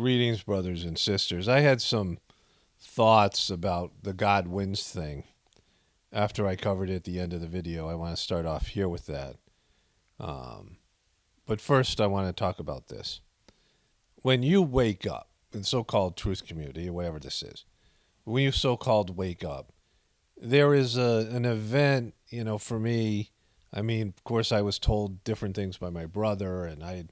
Greetings, brothers and sisters. I had some thoughts about the God wins thing after I covered it at the end of the video. I want to start off here with that. Um, but first, I want to talk about this. When you wake up in so called truth community, or whatever this is, when you so called wake up, there is an event, for me. I mean, of course, I was told different things by my brother, and I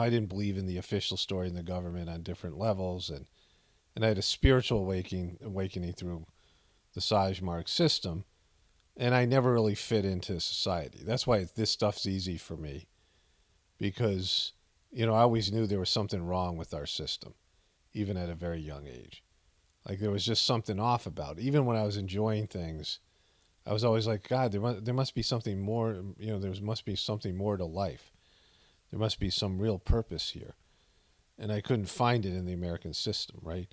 didn't believe in the official story in the government on different levels, and I had a spiritual awakening through the Sahaj Marg system, and I never really fit into society. That's why this stuff's easy for me, because I always knew there was something wrong with our system, even at a very young age. Like there was just something off about it. Even when I was enjoying things, I was always like, God, there must be something more. There must be something more to life. There must be some real purpose here. And I couldn't find it in the American system, right?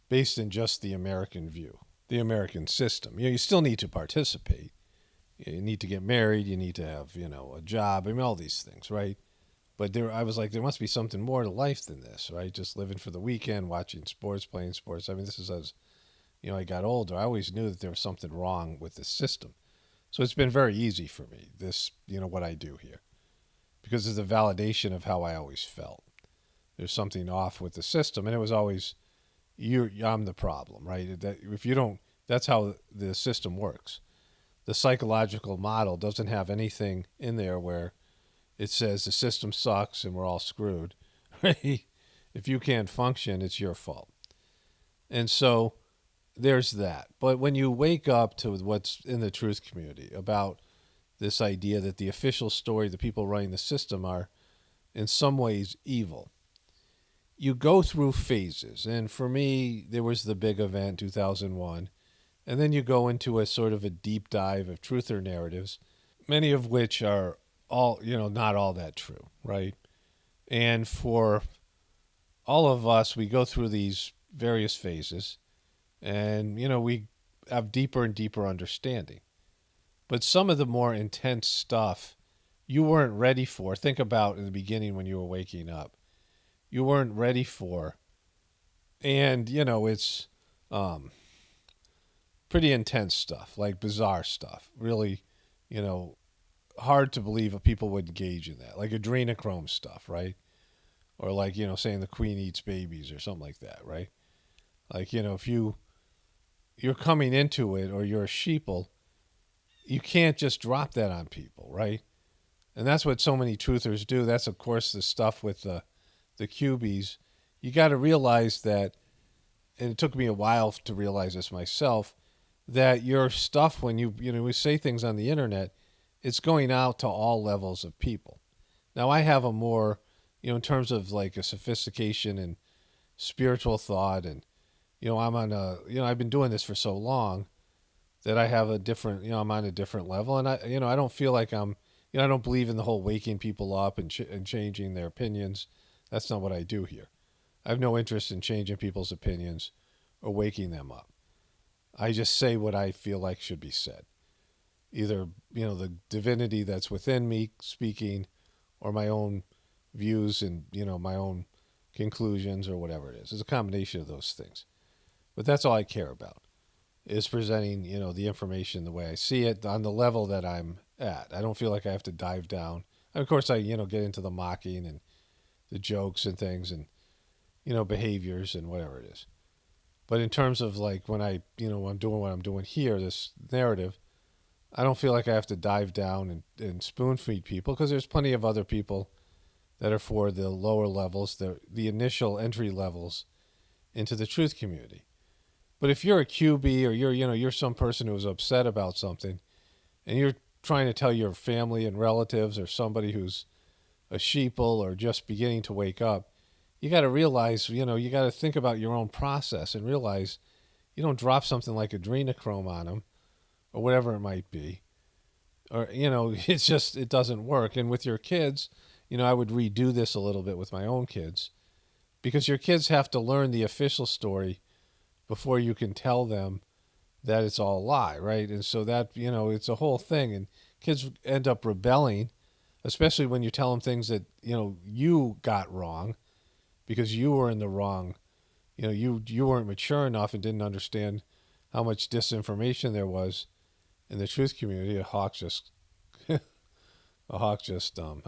Based in just the American view, the American system. You still need to participate. You need to get married. You need to have, a job. I mean, all these things, right? But I was like, there must be something more to life than this, right? Just living for the weekend, watching sports, playing sports. I mean, this is as, I got older. I always knew that there was something wrong with the system. So it's been very easy for me, this, what I do here, because of the validation of how I always felt. There's something off with the system, and it was always, I'm the problem, right? That if you don't, that's how the system works. The psychological model doesn't have anything in there where it says the system sucks and we're all screwed, right? If you can't function, it's your fault. And so there's that. But when you wake up to what's in the truth community about this idea that the official story, the people running the system are in some ways evil, you go through phases. And for me, there was the big event, 2001. And then you go into a sort of a deep dive of truther narratives, many of which are all, not all that true, right? And for all of us, we go through these various phases and, we have deeper and deeper understanding. But some of the more intense stuff you weren't ready for. Think about in the beginning when you were waking up. You weren't ready for. And, it's pretty intense stuff, like bizarre stuff. Really, hard to believe that people would engage in that. Like adrenochrome stuff, right? Or like, saying the queen eats babies or something like that, right? Like, if you're coming into it or you're a sheeple, you can't just drop that on people, right? And that's what so many truthers do. That's, of course, the stuff with the QBs. You got to realize that, and it took me a while to realize this myself, that your stuff, when we say things on the internet, it's going out to all levels of people. Now, I have a more, in terms of like a sophistication and spiritual thought, and, I'm on I've been doing this for so long that I have a different, I'm on a different level. And I don't feel like I don't believe in the whole waking people up and changing their opinions. That's not what I do here. I have no interest in changing people's opinions or waking them up. I just say what I feel like should be said. Either, the divinity that's within me speaking, or my own views and, my own conclusions or whatever it is. It's a combination of those things. But that's all I care about, is presenting, the information the way I see it on the level that I'm at. I don't feel like I have to dive down. And of course, I, get into the mocking and the jokes and things and, behaviors and whatever it is. But in terms of like when I, when I'm doing what I'm doing here, this narrative, I don't feel like I have to dive down and spoon feed people, because there's plenty of other people that are for the lower levels, the initial entry levels into the truth community. But if you're a QB or you're some person who's upset about something and you're trying to tell your family and relatives or somebody who's a sheeple or just beginning to wake up, you got to realize, you got to think about your own process and realize you don't drop something like adrenochrome on them or whatever it might be. Or, it's just, it doesn't work. And with your kids, I would redo this a little bit with my own kids, because your kids have to learn the official story before you can tell them that it's all a lie, right? And so that, it's a whole thing. And kids end up rebelling, especially when you tell them things that, you got wrong. because you were in the wrong. You weren't mature enough and didn't understand how much disinformation there was in the truth community. A hawk just I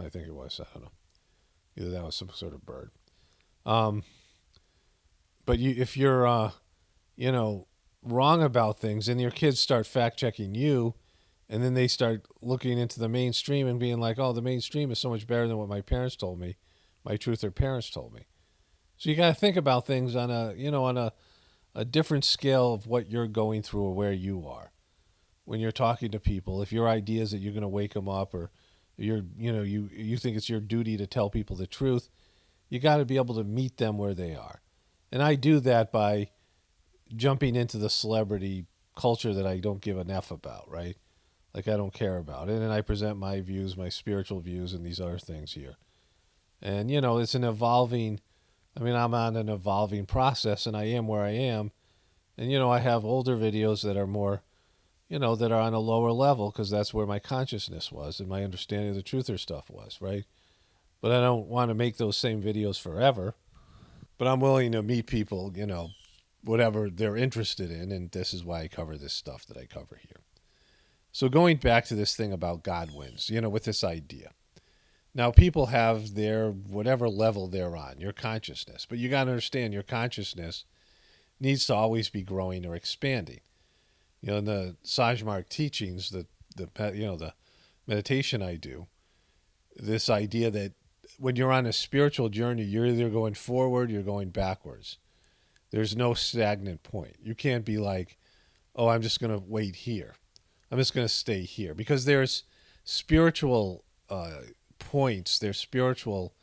think it was, I don't know, either that was some sort of bird. Um, but if you're you know wrong about things, and your kids start fact checking you, and then they start looking into the mainstream and being like, oh, the mainstream is so much better than what my parents told me, my truth or parents told me. So you got to think about things on a different scale of what you're going through or where you are when you're talking to people. If your idea is that you're going to wake them up, or you think it's your duty to tell people the truth, you got to be able to meet them where they are. And I do that by jumping into the celebrity culture that I don't give an F about, right? Like, I don't care about it, and I present my views, my spiritual views, and these other things here. And it's an evolving. I mean, I'm on an evolving process, and I am where I am. And I have older videos that are more, that are on a lower level, because that's where my consciousness was and my understanding of the truther stuff was, right? But I don't want to make those same videos forever. But I'm willing to meet people, whatever they're interested in, and this is why I cover this stuff that I cover here. So going back to this thing about God wins, with this idea. Now, people have their whatever level they're on, your consciousness. But you got to understand, your consciousness needs to always be growing or expanding. In the Sahaj Marg teachings, the meditation I do, this idea that when you're on a spiritual journey, you're either going forward, you're going backwards. There's no stagnant point. You can't be like, oh, I'm just going to wait here. I'm just going to stay here. Because there's spiritual points, there's spiritual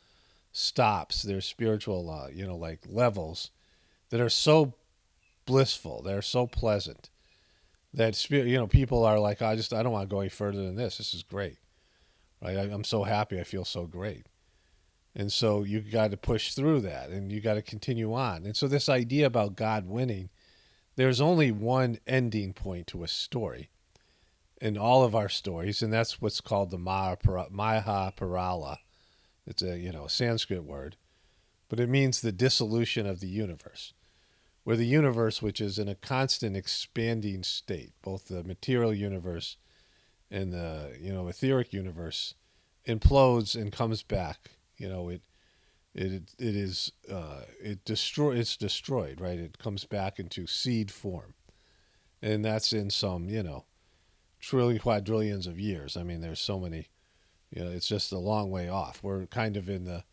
stops, there's spiritual, like levels that are so blissful, they're so pleasant that people are like, I don't want to go any further than this. This is great, right? I'm so happy. I feel so great. And so you got to push through that, and you got to continue on. And so this idea about God winning, there's only one ending point to a story in all of our stories, and that's what's called the Mahaparala. It's a Sanskrit word, but it means the dissolution of the universe, where the universe, which is in a constant expanding state, both the material universe and the etheric universe, implodes and comes back. It's destroyed, right? It comes back into seed form, and that's in some quadrillions of years. I mean, there's so many. It's just a long way off. We're kind of in the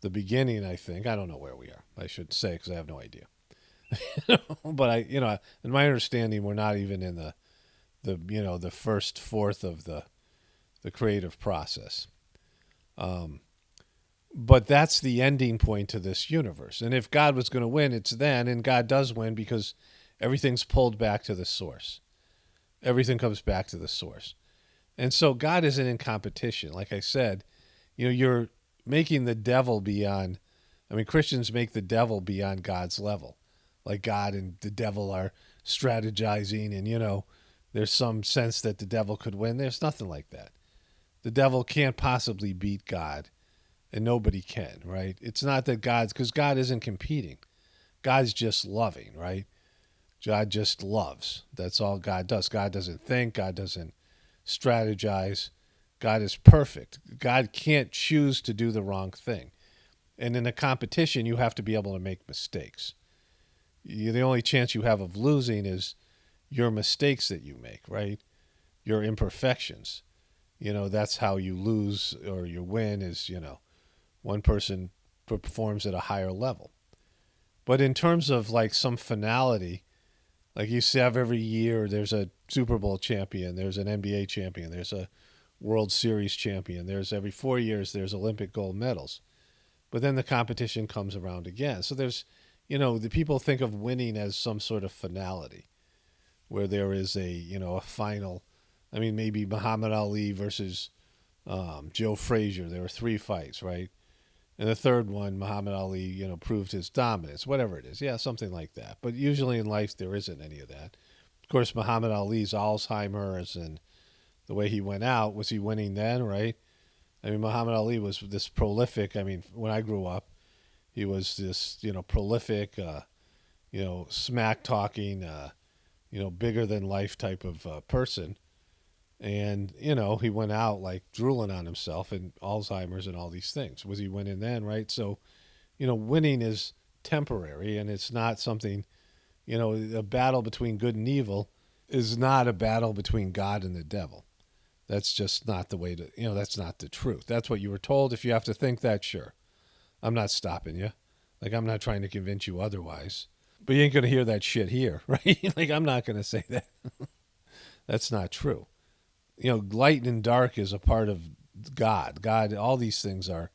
beginning, I think. I don't know where we are. I should say, because I have no idea. But in my understanding, we're not even in the first fourth of the creative process. But that's the ending point to this universe. And if God was going to win, it's then, and God does win, because everything's pulled back to the source. Everything comes back to the source. And so God isn't in competition. Like I said, you're making the devil beyond. I mean, Christians make the devil beyond God's level. Like God and the devil are strategizing, and there's some sense that the devil could win. There's nothing like that. The devil can't possibly beat God, and nobody can, right? It's not that because God isn't competing. God's just loving, right? God just loves. That's all God does. God doesn't think. God doesn't strategize. God is perfect. God can't choose to do the wrong thing. And in a competition, you have to be able to make mistakes. The only chance you have of losing is your mistakes that you make, right? Your imperfections. That's how you lose or you win is, one person performs at a higher level. But in terms of like some finality, like you have every year, there's a Super Bowl champion, there's an NBA champion, there's a World Series champion, there's every 4 years, there's Olympic gold medals. But then the competition comes around again. So there's, the people think of winning as some sort of finality, where there is a final. I mean, maybe Muhammad Ali versus Joe Frazier. There were 3 fights, right? And the third one, Muhammad Ali, proved his dominance, whatever it is. Yeah, something like that. But usually in life, there isn't any of that. Of course, Muhammad Ali's Alzheimer's and the way he went out, was he winning then, right? I mean, Muhammad Ali was this prolific. I mean, when I grew up, He was this, prolific, smack talking, bigger than life type of person. And, he went out like drooling on himself and Alzheimer's and all these things. Was he winning then, right? So, winning is temporary and it's not something, a battle between good and evil is not a battle between God and the devil. That's just not the way to, that's not the truth. That's what you were told. If you have to think that, sure. I'm not stopping you. Like, I'm not trying to convince you otherwise. But you ain't going to hear that shit here, right? Like, I'm not going to say that. That's not true. Light and dark is a part of God. God, all these things are,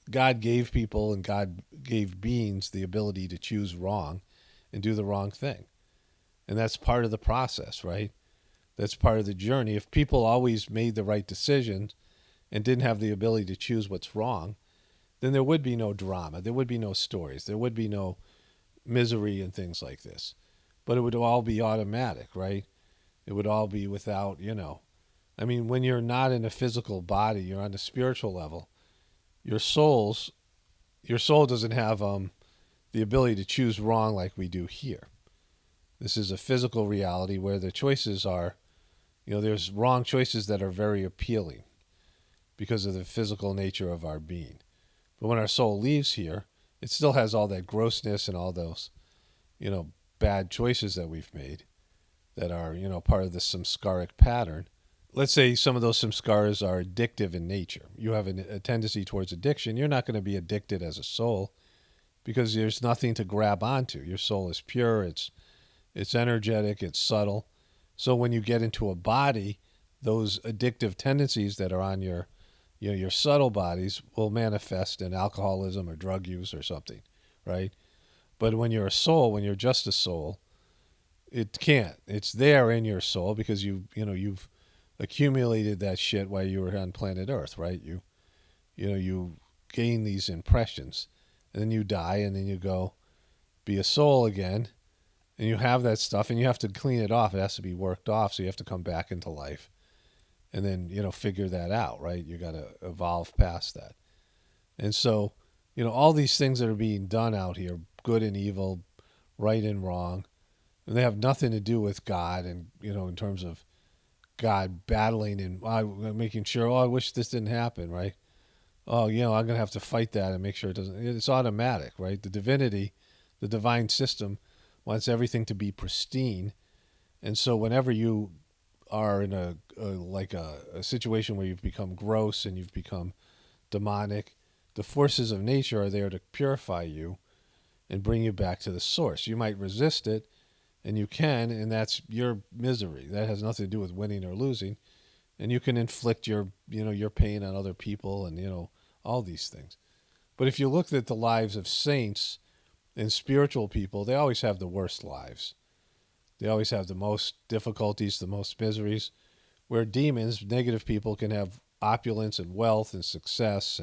God gave people and God gave beings the ability to choose wrong and do the wrong thing. And that's part of the process, right? That's part of the journey. If people always made the right decisions and didn't have the ability to choose what's wrong, then there would be no drama. There would be no stories. There would be no misery and things like this. But it would all be automatic, right? It would all be without, I mean, when you're not in a physical body, you're on a spiritual level. Your soul doesn't have the ability to choose wrong like we do here. This is a physical reality where the choices are, there's wrong choices that are very appealing because of the physical nature of our being. But when our soul leaves here, it still has all that grossness and all those, bad choices that we've made that are, part of the samskaric pattern. Let's say some of those samskaras are addictive in nature. You have a tendency towards addiction. You're not going to be addicted as a soul because there's nothing to grab onto. Your soul is pure. It's energetic. It's subtle. So when you get into a body, those addictive tendencies that are on your subtle bodies will manifest in alcoholism or drug use or something, right? But when you're a soul, when you're just a soul, it can't. It's there in your soul because you've accumulated that shit while you were on planet Earth, right? You gain these impressions, and then you die, and then you go be a soul again, and you have that stuff, and you have to clean it off. It has to be worked off, so you have to come back into life, and then figure that out, right? You got to evolve past that, and so all these things that are being done out here, good and evil, right and wrong, and they have nothing to do with God, and in terms of God battling and making sure, I wish this didn't happen, right? Oh, I'm going to have to fight that and make sure it doesn't. It's automatic, right? The divinity, the divine system wants everything to be pristine. And so whenever you are in a situation where you've become gross and you've become demonic, the forces of nature are there to purify you and bring you back to the source. You might resist it, and you can, and that's your misery. That has nothing to do with winning or losing. And you can inflict your pain on other people and, all these things. But if you look at the lives of saints and spiritual people, they always have the worst lives. They always have the most difficulties, the most miseries, where demons, negative people, can have opulence and wealth and success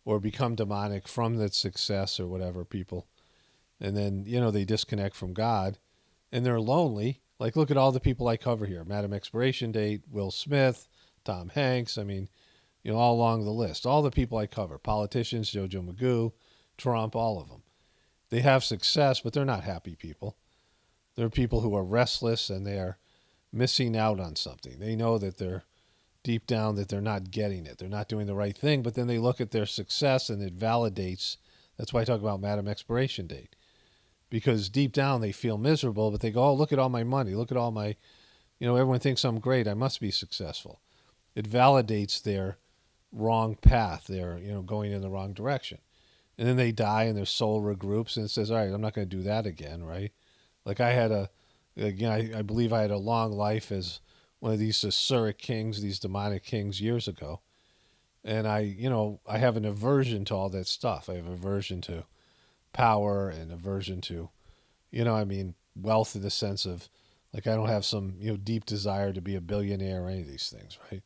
or become demonic from that success or whatever people. And then, they disconnect from God. And they're lonely. Like, look at all the people I cover here. Madam Expiration Date, Will Smith, Tom Hanks. I mean, all along the list. All the people I cover. Politicians, Jojo Magoo, Trump, all of them. They have success, but they're not happy people. They're people who are restless and they are missing out on something. They know that they're deep down that they're not getting it. They're not doing the right thing, but then they look at their success and it validates. That's why I talk about Madam Expiration Date. Because deep down they feel miserable, but they go, oh, look at all my money. Look at all my, everyone thinks I'm great. I must be successful. It validates their wrong path. They're, going in the wrong direction. And then they die and their soul regroups and it says, all right, I'm not going to do that again, right? Like I believe I had a long life as one of these Asuric kings, these demonic kings years ago. And I have an aversion to all that stuff. I have aversion to power and aversion to, wealth in the sense of, like, I don't have some, deep desire to be a billionaire or any of these things, right?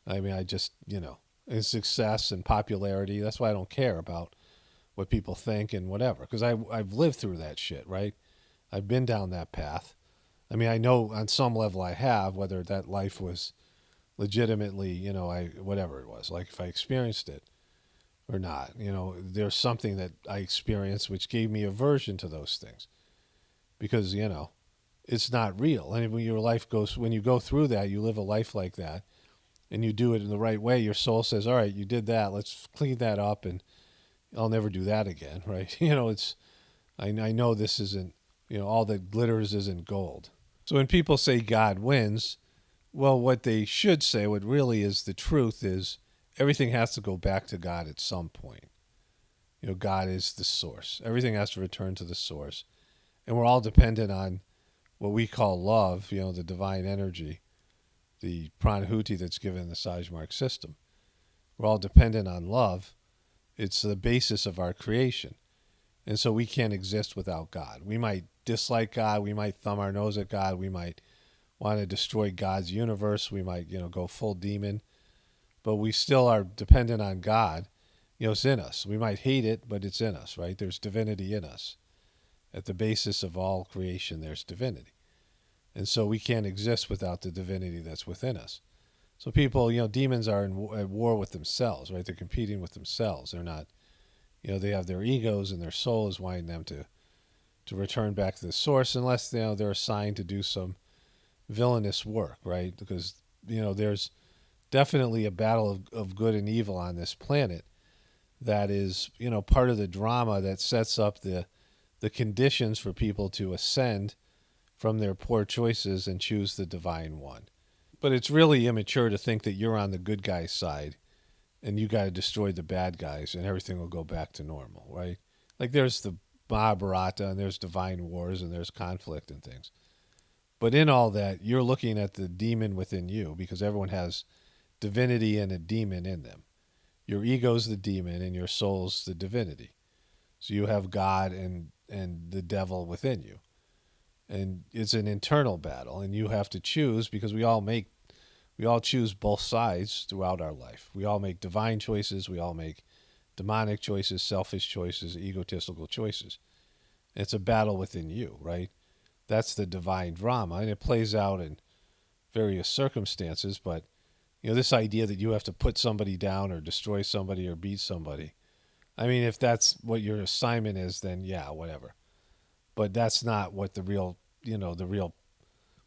I mean, I just, and success and popularity, that's why I don't care about what people think and whatever, because I've lived through that shit, right? I've been down that path. I mean, I know on some level I have, whether that life was legitimately, whatever it was, like if I experienced it. or not. There's something that I experienced which gave me aversion to those things because, it's not real. And when you go through that, you live a life like that and you do it in the right way, your soul says, all right, you did that. Let's clean that up and I'll never do that again. Right. I know this isn't, all that glitters isn't gold. So when people say God wins, well, what they should say, what really is the truth is everything has to go back to God at some point. God is the source. Everything has to return to the source. And we're all dependent on what we call love, the divine energy, the pranahuti that's given in the Sahaj Marg system. We're all dependent on love. It's the basis of our creation. And so we can't exist without God. We might dislike God. We might thumb our nose at God. We might want to destroy God's universe. We might, go full demon. But we still are dependent on God. It's in us. We might hate it, but it's in us, right? There's divinity in us. At the basis of all creation, there's divinity. And so we can't exist without the divinity that's within us. So people, demons are at war with themselves, right? They're competing with themselves. They're not, they have their egos and their soul is wanting them to return back to the source unless, they're assigned to do some villainous work, right? Because, there's definitely a battle of good and evil on this planet that is, part of the drama that sets up the conditions for people to ascend from their poor choices and choose the divine one. But it's really immature to think that you're on the good guy's side and you got to destroy the bad guys and everything will go back to normal, right? Like there's the Mahabharata and there's divine wars and there's conflict and things. But in all that, you're looking at the demon within you because everyone has divinity and a demon in them. Your ego's the demon and your soul's the divinity. So you have God and the devil within you. And it's an internal battle and you have to choose because we all choose both sides throughout our life. We all make divine choices. We all make demonic choices, selfish choices, egotistical choices. It's a battle within you, right? That's the divine drama. And it plays out in various circumstances. But, this idea that you have to put somebody down or destroy somebody or beat somebody. I mean, if that's what your assignment is, then yeah, whatever. But that's not what the real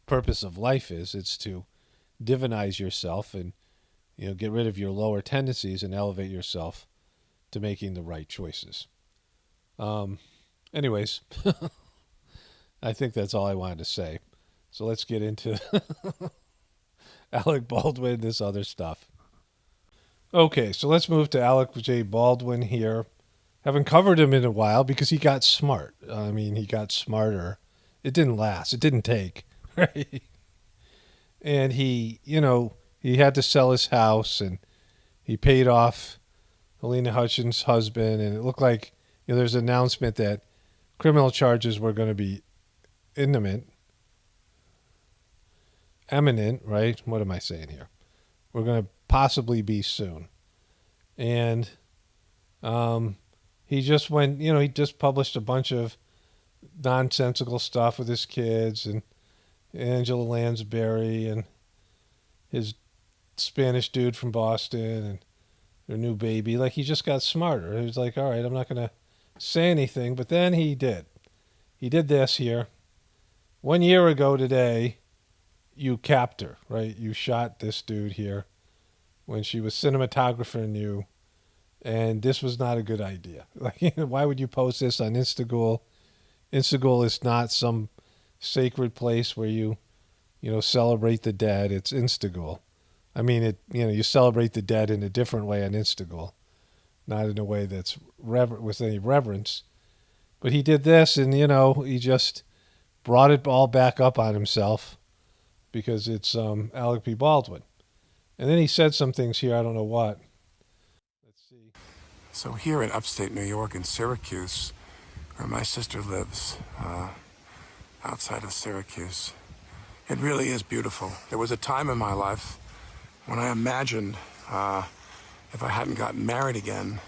purpose of life is. It's to divinize yourself and, get rid of your lower tendencies and elevate yourself to making the right choices. Anyways, I think that's all I wanted to say. So let's get into Alec Baldwin, this other stuff. Okay, so let's move to Alec J. Baldwin here. Haven't covered him in a while because he got smart. I mean, he got smarter. It didn't last. It didn't take. Right? And he had to sell his house and he paid off Helena Hutchins' husband. And it looked like there's an announcement that criminal charges were going to be imminent, right? What am I saying here? We're going to possibly be soon. And he just went, he just published a bunch of nonsensical stuff with his kids and Angela Lansbury and his Spanish dude from Boston and their new baby. Like he just got smarter. He was like, all right, I'm not going to say anything. But then he did. He did this here. 1 year ago today, you capped her, right? You shot this dude here when she was cinematographing you. And this was not a good idea. Like, why would you post this on Instagram? Instagram is not some sacred place where you celebrate the dead. It's Instagram. I mean, you celebrate the dead in a different way on Instagram, not in a way that's with any reverence. But he did this, and he just brought it all back up on himself because it's Alec P. Baldwin. And then he said some things here. I don't know what. Let's see. So here in upstate New York in Syracuse, where my sister lives, outside of Syracuse, it really is beautiful. There was a time in my life when I imagined if I hadn't gotten married again,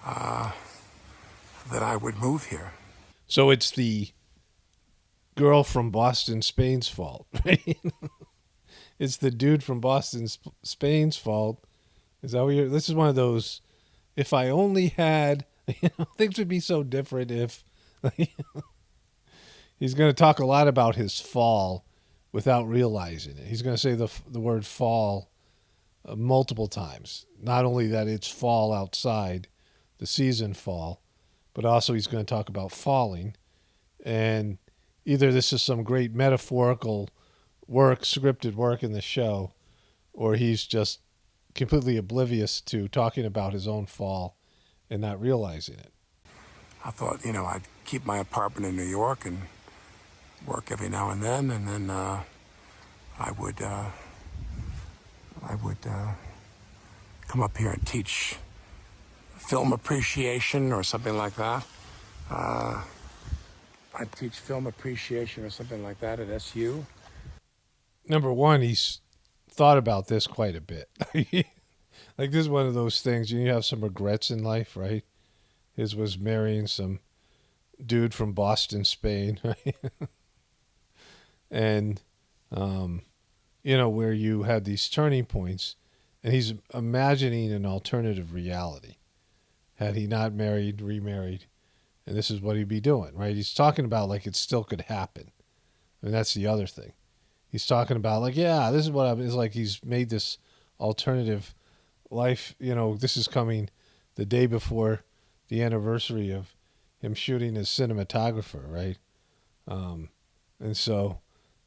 that I would move here. So it's the girl from Boston, Spain's fault, right? It's the dude from Boston, Spain's fault. Is that what this is one of those if I only had, things would be so different if he's going to talk a lot about his fall without realizing it. He's going to say the word fall multiple times. Not only that it's fall outside, the season fall, but also he's going to talk about falling. And either this is some great metaphorical work, scripted work in the show, or he's just completely oblivious to talking about his own fall and not realizing it. I thought, I'd keep my apartment in New York and work every now and then I would come up here and teach film appreciation or something like that. I'd teach film appreciation or something like that at SU. Number one, he's thought about this quite a bit. Like, this is one of those things, you have some regrets in life, right? His was marrying some dude from Boston, Spain, right? And, where you had these turning points, and he's imagining an alternative reality. Had he not married, remarried, and this is what he'd be doing, right? He's talking about like it still could happen. And that's the other thing. He's talking about like, yeah, this is what I'm, it's like he's made this alternative life. This is coming the day before the anniversary of him shooting as cinematographer, right? And so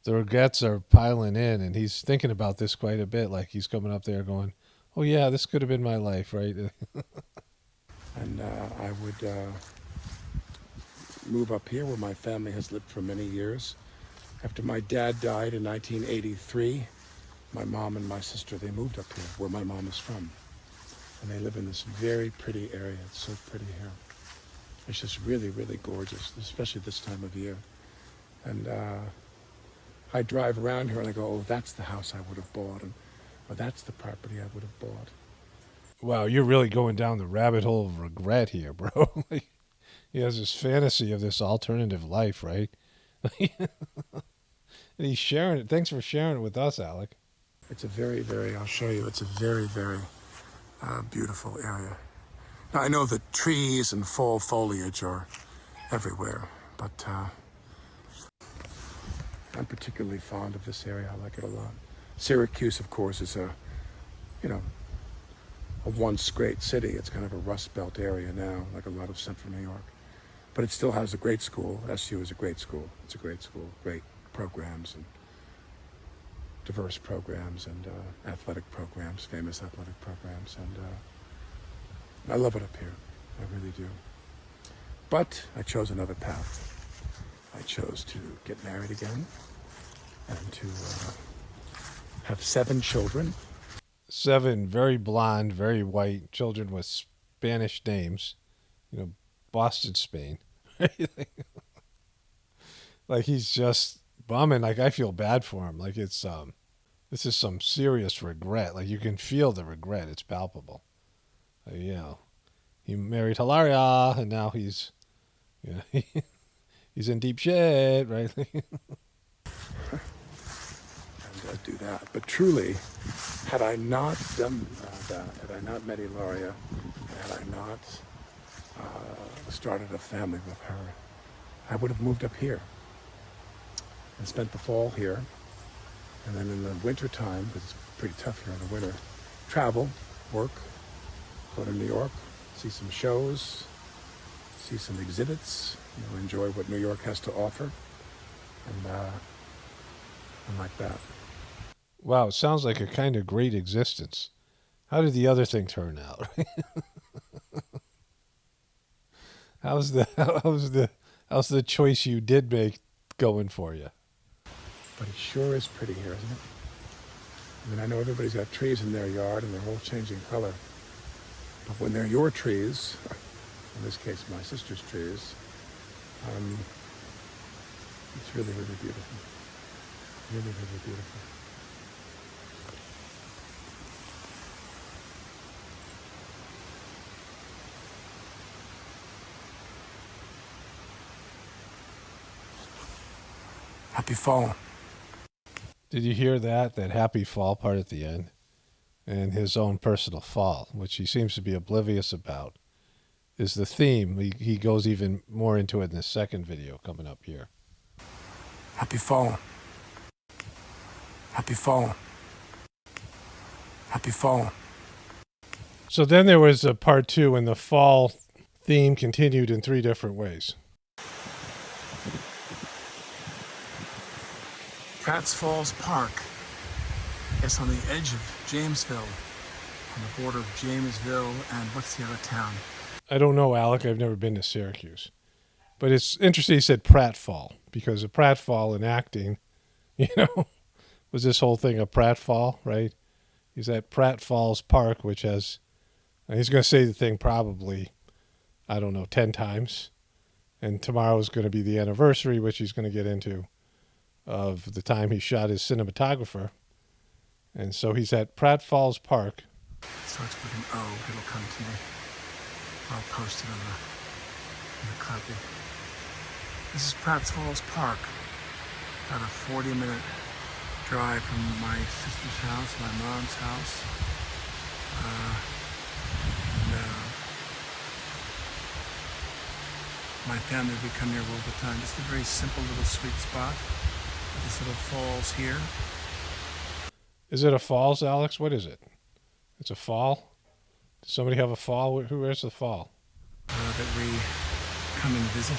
the regrets are piling in, and he's thinking about this quite a bit. Like he's coming up there going, oh yeah, this could have been my life, right? And I would move up here where my family has lived for many years. After my dad died in 1983, my mom and my sister, they moved up here where my mom is from. And they live in this very pretty area. It's so pretty here. It's just really, really gorgeous, especially this time of year. And I drive around here and I go, oh, that's the house I would have bought. And, oh, that's the property I would have bought. Wow, you're really going down the rabbit hole of regret here, bro. Like, he has this fantasy of this alternative life, right? And he's sharing it. Thanks for sharing it with us, Alec. It's a very, very, I'll show you, it's a very, very beautiful area. Now, I know that trees and fall foliage are everywhere, but I'm particularly fond of this area. I like it a lot. Syracuse, of course, is a once great city. It's kind of a Rust Belt area now, like a lot of central New York. But it still has a great school. SU is a great school. It's a great school, great programs and diverse programs and athletic programs, famous athletic programs. And I love it up here. I really do. But I chose another path. I chose to get married again and to have 7 children. 7 very blonde, very white children with Spanish names. Boston, Spain. Like he's just bumming. Like I feel bad for him. Like it's this is some serious regret. Like you can feel the regret. It's palpable. He married Lara, and now he's he's in deep shit, right? And do that. But truly, had I not done that, had I not met Ilaria, had I not started a family with her, I would have moved up here and spent the fall here. And then in the winter time, because it's pretty tough here in the winter, travel, work, go to New York, see some shows, see some exhibits, enjoy what New York has to offer, and like that. Wow, it sounds like a kind of great existence. How did the other thing turn out? how's the choice you did make going for you? But it sure is pretty here, isn't it? I mean, I know everybody's got trees in their yard and they're all changing color. But when they're your trees, in this case my sister's trees, it's really, really beautiful. Really, really beautiful. Happy fall. Did you hear that happy fall part at the end? and his own personal fall, which he seems to be oblivious about, is the theme. He goes even more into it in the second video coming up here. Happy fall. Happy fall. Happy fall. So then there was a part 2, and the fall theme continued in 3 different ways. Pratt's Falls Park. It's on the edge of Jamesville, on the border of Jamesville and what's the other town? I don't know, Alec. I've never been to Syracuse. But it's interesting he said pratfall, because a pratfall in acting, was this whole thing a pratfall, right? He's at Pratt Falls Park, which has, he's going to say the thing probably, 10 times. And tomorrow is going to be the anniversary, which he's going to get into, of the time he shot his cinematographer. And so he's at Pratt Falls Park. It starts with an O. It'll come to me. I'll post it in the copy. This is Pratt's Falls Park. About a 40-minute drive from my sister's house, my mom's house. My family would come here all the time. Just a very simple little sweet spot. This little falls here. Is it a falls, Alex? What is it? It's a fall? Does somebody have a fall? Where's the fall? That we come and visit.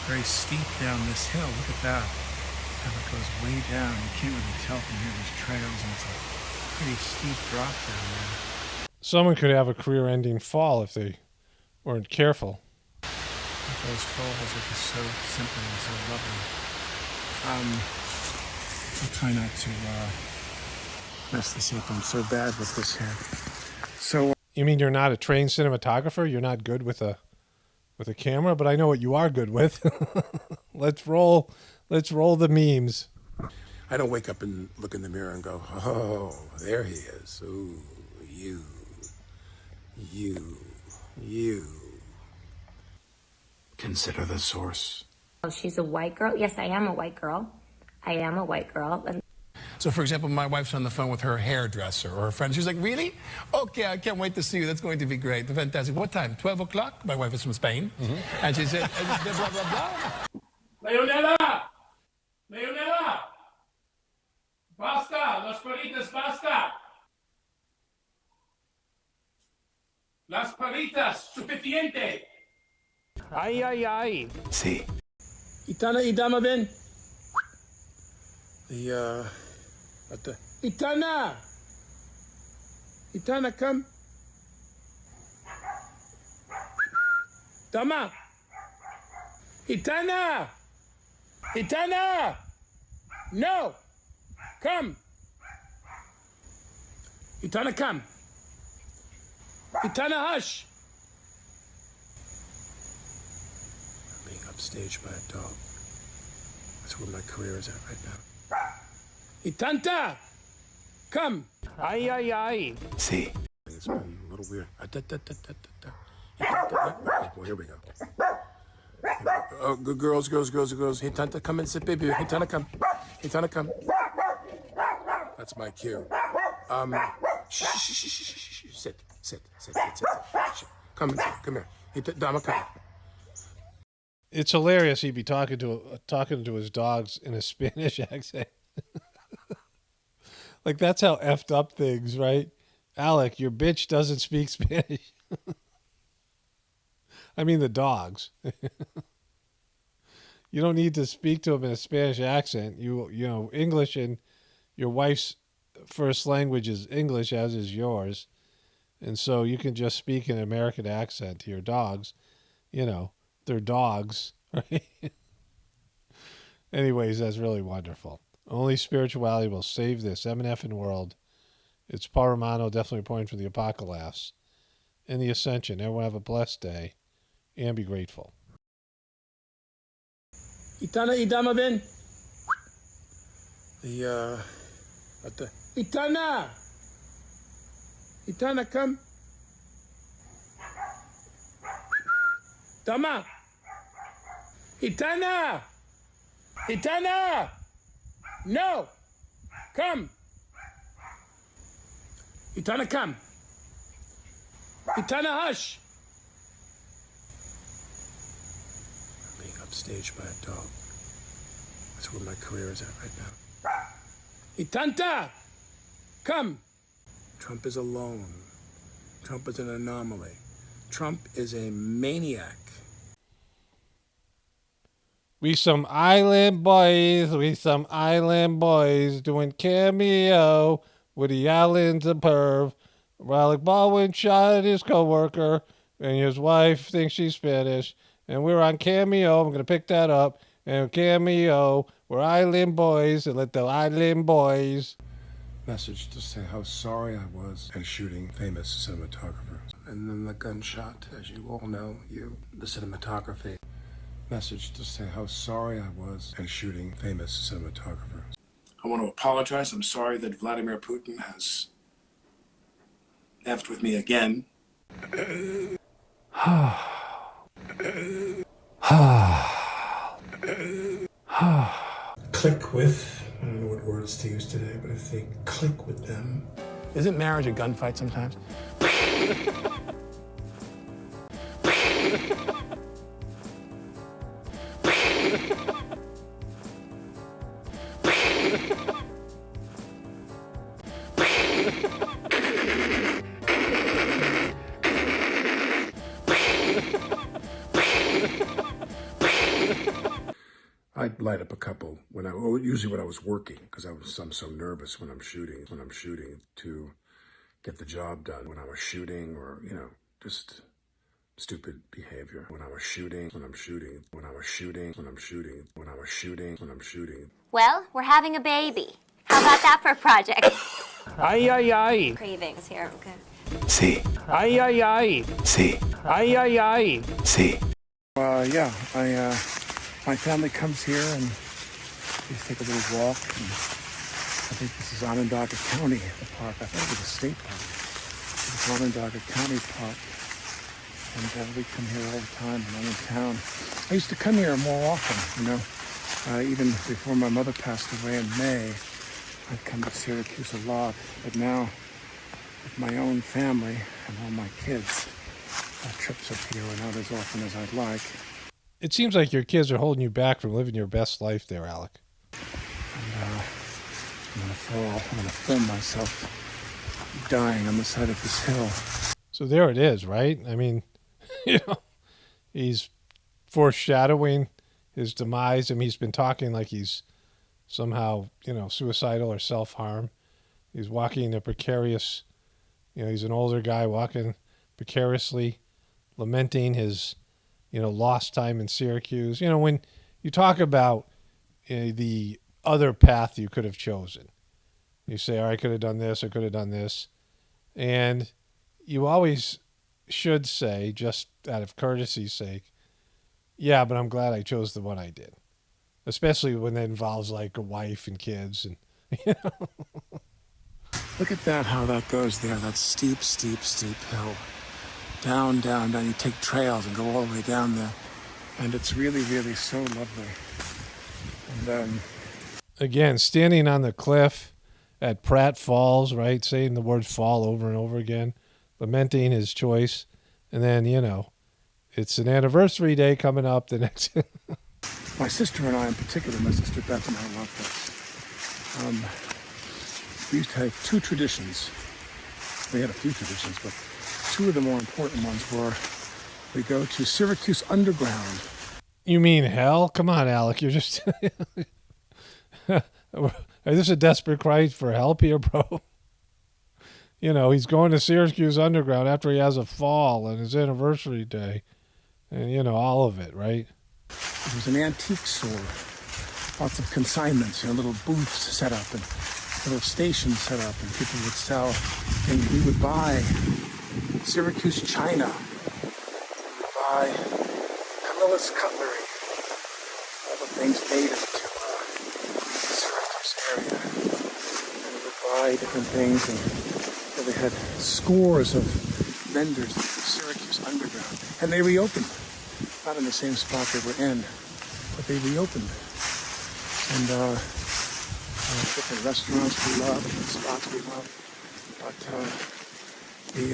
Very steep down this hill. Look at that. How it goes way down. You can't really tell from here. There's trails, and it's a pretty steep drop down there. Someone could have a career-ending fall if they weren't careful. Those falls are just so simple and so lovely. I'll try not to mess this up. I'm so bad with this here. So you mean you're not a trained cinematographer? You're not good with a camera? But I know what you are good with. Let's roll the memes. I don't wake up and look in the mirror and go, oh, there he is. Ooh, you. Consider the source. Oh, she's a white girl? Yes, I am a white girl. I am a white girl. So, for example, my wife's on the phone with her hairdresser or her friend. She's like, really? Okay, I can't wait to see you. That's going to be great. Fantastic. What time? 12 o'clock? My wife is from Spain. Mm-hmm. And she said, blah, blah, blah. Leonela! Basta! Los palitas, basta! Las palitas, suficiente! Ay. See. Itana Ben. Itana, come. Dama. Itana. No. Come. Itana, come. Itana, hush. I'm being upstaged by a dog. That's where my career is at right now. Itanta! Come! Ay. See? It's been a little weird. Well, here we go. Oh, good girls. Itanta, come and sit, baby. Itana, come. That's my cue. Shh. Sit. Come here. Dama, come. It's hilarious he'd be talking to his dogs in a Spanish accent. Like, that's how effed up things, right? Alec, your bitch doesn't speak Spanish. I mean the dogs. You don't need to speak to them in a Spanish accent. You know, English, and your wife's first language is English, as is yours. And so you can just speak an American accent to your dogs. You know, they're dogs, right? Anyways, that's really wonderful. Only spirituality will save this M&F world. It's Paul Romano, definitely reporting from the Apocalypse and the Ascension. Everyone have a blessed day and be grateful. Itana idama Ben. Itana, come. Dama. Itana. No. Come. Itana, come. Itana, hush. I'm being upstaged by a dog. That's where my career is at right now. Itanta, come. Trump is alone. Trump is an anomaly. Trump is a maniac. We some island boys, doing cameo with the island's a perv. Alec Baldwin shot his coworker, and his wife thinks she's Spanish. And we're on cameo. I'm gonna pick that up. And cameo, we're island boys, and let the island boys. Message to say how sorry I was and shooting famous cinematographers. And then the gunshot, as you all know, the cinematography. Message to say how sorry I was and shooting famous cinematographers. I want to apologize. I'm sorry that Vladimir Putin has effed with me again. Click with, I don't know what words to use today, but if they click with them. Isn't marriage a gunfight sometimes? I'd light up a couple usually when I was working, because I'm so nervous when I'm shooting to get the job done. When I was shooting, or just stupid behavior. When I'm shooting. Well, we're having a baby. How about that for a project? Ay, ay, ay. Cravings here, okay. Sí. Ay, ay, ay. Sí. Ay, ay, ay. Sí. My family comes here and we take a little walk. And I think this is Onondaga County, the park. I thought it was a state park. It's Onondaga County Park. And we come here all the time when I'm in town. I used to come here more often, even before my mother passed away in May. I'd come to Syracuse a lot. But now, with my own family and all my kids, trips up here are not as often as I'd like. It seems like your kids are holding you back from living your best life there, Alec. I'm gonna fall. I'm gonna film myself dying on the side of this hill. So there it is, right? I mean, he's foreshadowing his demise. I mean, he's been talking like he's somehow, suicidal or self-harm. He's walking a precarious, he's an older guy walking precariously, lamenting his, lost time in Syracuse. When you talk about the other path you could have chosen, you say, all right, I could have done this, I could have done this. And you always should say, just out of courtesy's sake, yeah, but I'm glad I chose the one I did. Especially when that involves like a wife and kids. And Look at that, how that goes there, that steep, steep, steep hill. Down, down, down. You take trails and go all the way down there. And it's really, really so lovely. And again, standing on the cliff at Pratt Falls, right? Saying the word fall over and over again, lamenting his choice. And then, it's an anniversary day coming up the next. my sister and I, in particular, my sister Beth and I, love this. We used to have two traditions. We had a few traditions, but two of the more important ones were we go to Syracuse Underground. You mean hell? Come on, Alec. You're just... Is this a desperate cry for help here, bro? He's going to Syracuse Underground after he has a fall on his anniversary day. And, all of it, right? It was an antique store. Lots of consignments, little booths set up and little stations set up, and people would sell. And we would buy Syracuse china. We would buy Camilla's cutlery. All the things native to the Syracuse area. And we would buy different things, and they had scores of vendors at Syracuse Underground. And they reopened. Not in the same spot they were in, but they reopened. And different restaurants we love, different spots we love. But the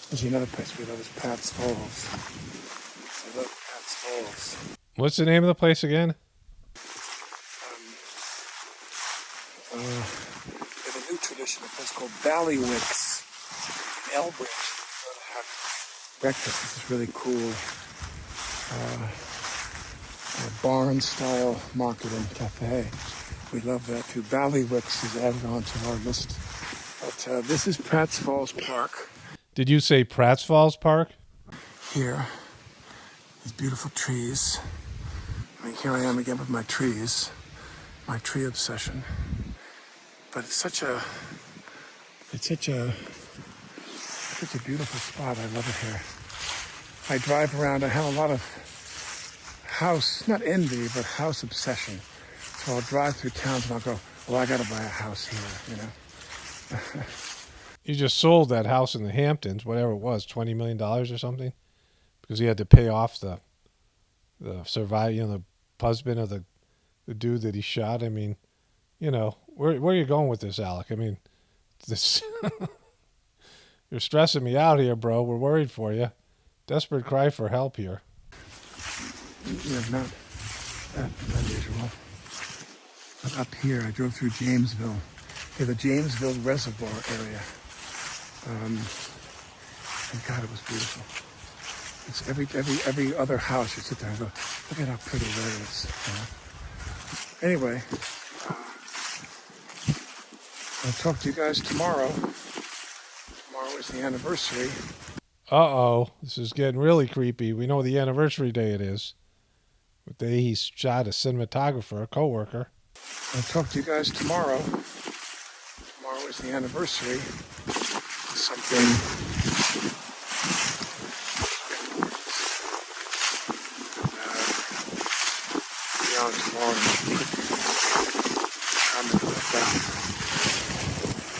there's another place we love is Pratt's Falls. I love Pratt's Falls. What's the name of the place again? We have a new tradition, a place called Ballywicks in Elbridge. We go to have breakfast. This is really cool. A barn-style market and cafe. We love that too. Ballywicks is added onto our list. But this is Pratt's Falls Park. Did you say Pratt's Falls Park? Here, these beautiful trees. I mean, here I am again with my trees, my tree obsession. But it's such a beautiful spot. I love it here. I drive around. I have a lot of house, not envy, but house obsession. So I'll drive through towns and I'll go, well, I got to buy a house here, you know. You just sold that house in the Hamptons, whatever it was, $20 million or something, because he had to pay off the the husband of the dude that he shot. I mean, where are you going with this, Alec? I mean, this you're stressing me out here, bro. We're worried for you. Desperate cry for help here. Yeah, not that unusual. But up here, I drove through Jamesville. Yeah, the Jamesville Reservoir area. And God, it was beautiful. It's every other house you sit there and go, look at how pretty that is. Anyway, I'll talk to you guys tomorrow. Tomorrow is the anniversary. Uh-oh, this is getting really creepy. We know the anniversary day it is. The day he shot a cinematographer, a coworker. I'll talk to you guys tomorrow. Tomorrow is the anniversary. Something beyond tomorrow.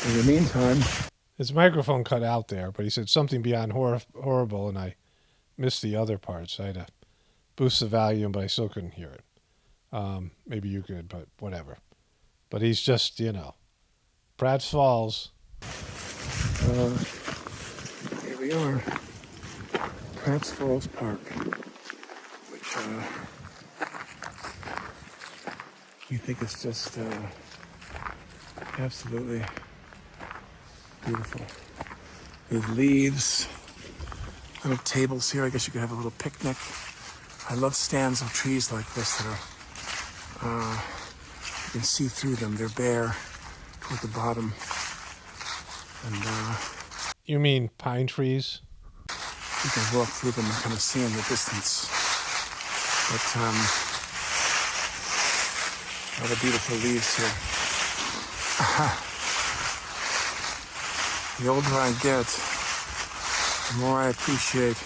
In the meantime, his microphone cut out there, but he said something beyond horrible, and I missed the other parts. I had to boost the volume, but I still couldn't hear it. Maybe you could, but whatever. But he's just, Pratt's Falls. Here we are, Pratt's Falls Park, which you think is just absolutely beautiful. With leaves, little tables here. I guess you could have a little picnic. I love stands of trees like this that are, you can see through them. They're bare toward the bottom. And You mean pine trees? you can walk through them and kind of see in the distance. But all the beautiful leaves here. The older I get, the more I appreciate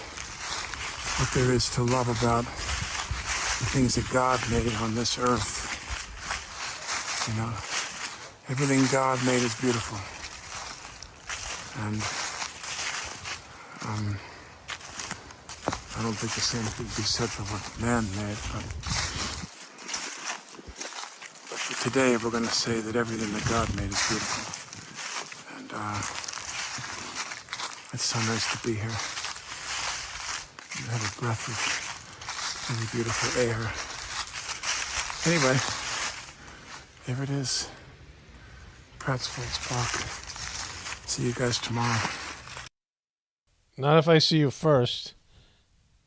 what there is to love about the things that God made on this earth. Everything God made is beautiful. And I don't think the same could be said for what man made, but for today we're going to say that everything that God made is beautiful. And it's so nice to be here. And have a breath of really beautiful air. Anyway, there it is. Pratt's Falls Park. See you guys tomorrow. Not if I see you first.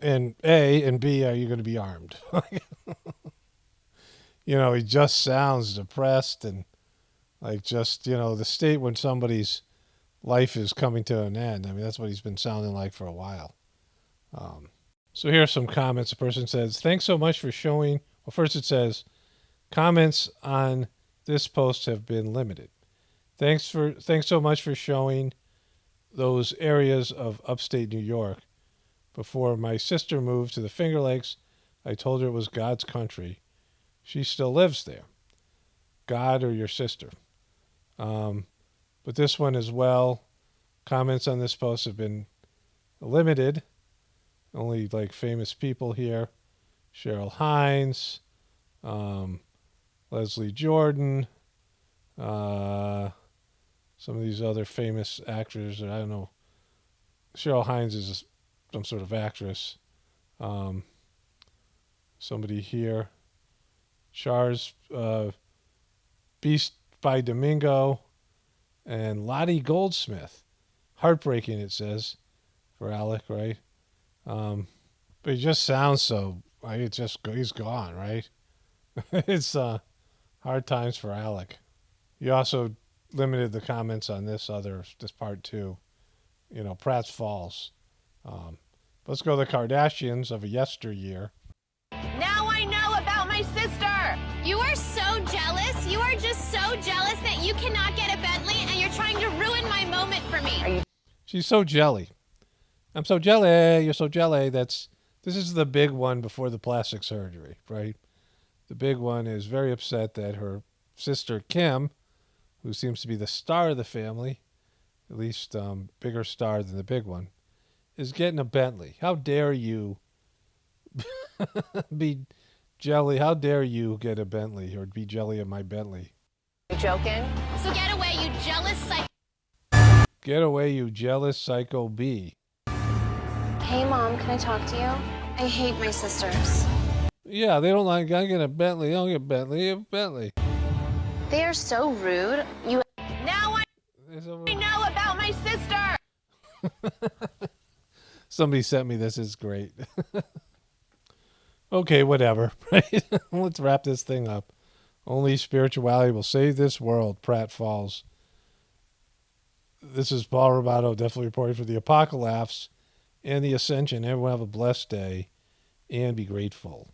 And A, and B, are you going to be armed? He just sounds depressed and like just, the state when somebody's life is coming to an end. I mean, that's what he's been sounding like for a while. So here are some comments. A person says, thanks so much for showing. Well, first it says, comments on this post have been limited. Thanks so much for showing those areas of upstate New York. Before my sister moved to the Finger Lakes, I told her it was God's country. She still lives there. God or your sister. But this one as well, comments on this post have been limited. Only like famous people here. Cheryl Hines, Leslie Jordan, some of these other famous actors. I don't know. Cheryl Hines is some sort of actress. Somebody here. Char's Beast by Domingo. And Lottie Goldsmith. Heartbreaking, it says, for Alec, right? But he just sounds so... he's gone, right? It's hard times for Alec. You also limited the comments on this part too. Pratt's Falls. Let's go to the Kardashians of a yesteryear. Now I know about my sister. You are so jealous. You are just so jealous that you cannot get a Bentley and you're trying to ruin my moment for me. She's so jelly. I'm so jelly. You're so jelly. This is the big one before the plastic surgery, right? The big one is very upset that her sister Kim, who seems to be the star of the family, at least bigger star than the big one, is getting a Bentley. How dare you be jelly? How dare you get a Bentley or be jelly of my Bentley? You joking? So get away, you jealous psycho. Get away, you jealous psycho B. Hey, Mom, can I talk to you? I hate my sisters. Yeah, they don't like, I get a Bentley. I don't get a Bentley. A Bentley. They are so rude. Now I know about my sister. Somebody sent me this. It's great. Okay, whatever. Right? Let's wrap this thing up. Only spirituality will save this world. Pratt Falls. This is Paul Robato, definitely reporting for the Apocalypse and the Ascension. Everyone have a blessed day and be grateful.